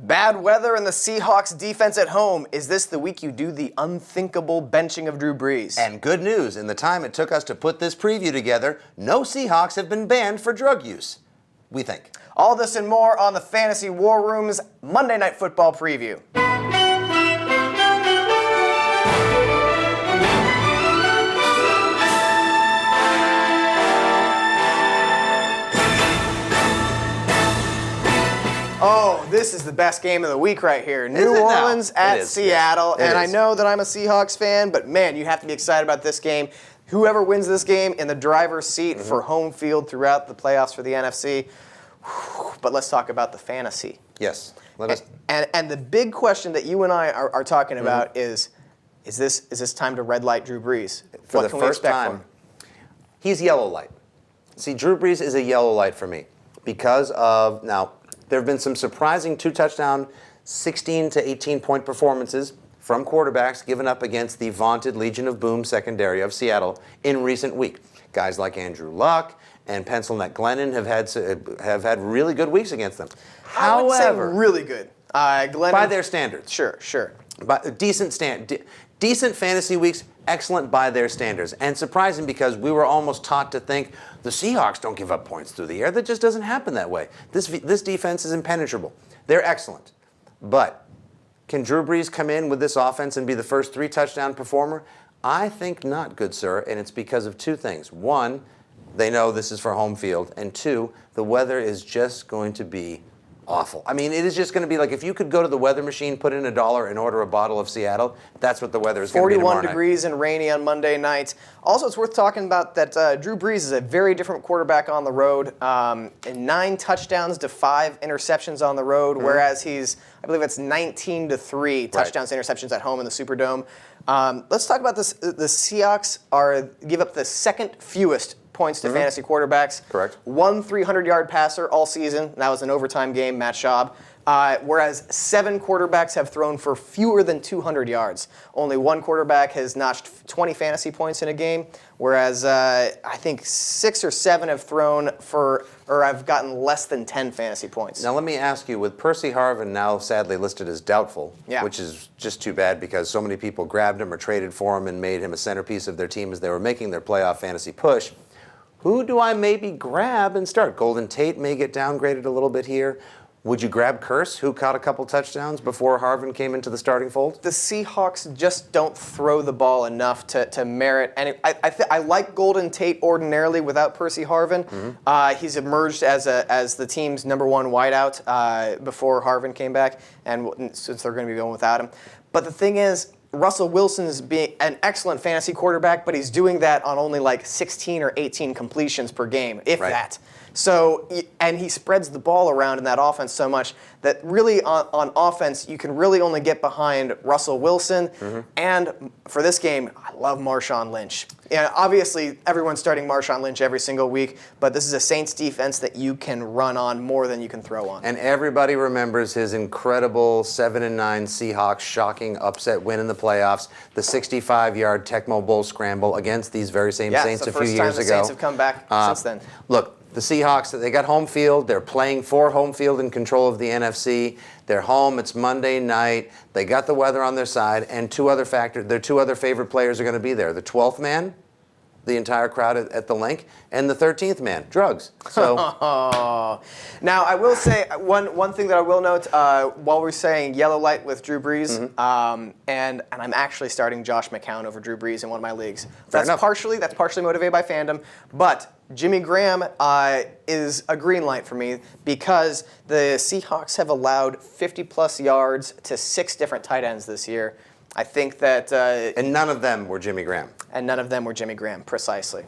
Bad weather and the Seahawks defense at home. Is this the week you do the unthinkable benching of Drew Brees? And good news, in the time it took us to put this preview together, no Seahawks have been banned for drug use, we think. All this and more on the Fantasy War Room's Monday Night Football preview. Oh, this is the best game of the week right here. New Orleans at Seattle. And I know that I'm a Seahawks fan, but man, you have to be excited about this game. Whoever wins this game in the driver's seat for home field throughout the playoffs for the NFC. But let's talk about the fantasy. Yes. And the big question that you and I are talking about is this time to red light Drew Brees? For the first time, he's yellow light. See, Drew Brees is a yellow light for me because of, now, there have been some surprising two-touchdown, 16 to 18-point performances from quarterbacks given up against the vaunted Legion of Boom secondary of Seattle in recent week. Guys like Andrew Luck and Pencil Neck Glennon have had really good weeks against them. I would say really good. Glennon, by their standards. Sure. But decent fantasy weeks, excellent by their standards. And surprising because we were almost taught to think the Seahawks don't give up points through the air. That just doesn't happen that way. This defense is impenetrable. They're excellent. But can Drew Brees come in with this offense and be the first 3-touchdown performer? I think not, good sir, and it's because of two things. One, they know this is for home field, and two, the weather is just going to be awful. I mean, it is just going to be like if you could go to the weather machine, put in $1 and order a bottle of Seattle, that's what the weather is going to be tomorrow 41 degrees and rainy on Monday night. Also, it's worth talking about that Drew Brees is a very different quarterback on the road. 9 touchdowns to 5 interceptions on the road, whereas I believe it's 19 to 3 touchdowns to interceptions at home in the Superdome. Let's talk about this. The Seahawks give up the second fewest points to fantasy quarterbacks. Correct. 1 300-yard passer all season. That was an overtime game, Matt Schaub. Whereas 7 quarterbacks have thrown for fewer than 200 yards. Only 1 quarterback has notched 20 fantasy points in a game, whereas I think 6 or 7 have thrown have gotten less than 10 fantasy points. Now let me ask you, with Percy Harvin now sadly listed as doubtful, which is just too bad because so many people grabbed him or traded for him and made him a centerpiece of their team as they were making their playoff fantasy push, who do I maybe grab and start? Golden Tate may get downgraded a little bit here. Would you grab Curse, who caught a couple touchdowns before Harvin came into the starting fold? The Seahawks just don't throw the ball enough to merit. And I like Golden Tate ordinarily without Percy Harvin. He's emerged as the team's #1 wideout before Harvin came back, and since they're going to be going without him. But the thing is, Russell Wilson is being an excellent fantasy quarterback, but he's doing that on only like 16 or 18 completions per game, if that. So, and he spreads the ball around in that offense so much that really on offense, you can really only get behind Russell Wilson. And for this game, I love Marshawn Lynch. Yeah, obviously, everyone's starting Marshawn Lynch every single week, but this is a Saints defense that you can run on more than you can throw on. And everybody remembers his incredible 7-9 Seahawks shocking upset win in the playoffs, the 65-yard Tecmo Bowl scramble against these very same Saints a few years ago. Yeah, it's the first time the Saints have come back since then. Look, the Seahawks, they got home field. They're playing for home field in control of the NFC. They're home. It's Monday night. They got the weather on their side. And their 2 other favorite players are going to be there. The 12th man, the entire crowd at the link, and the 13th man, drugs. So now I will say one thing that I will note while we're saying yellow light with Drew Brees, and I'm actually starting Josh McCown over Drew Brees in one of my leagues. That's partially motivated by fandom, but Jimmy Graham is a green light for me because the Seahawks have allowed 50-plus yards to 6 different tight ends this year. I think that... and none of them were Jimmy Graham. And none of them were Jimmy Graham, precisely.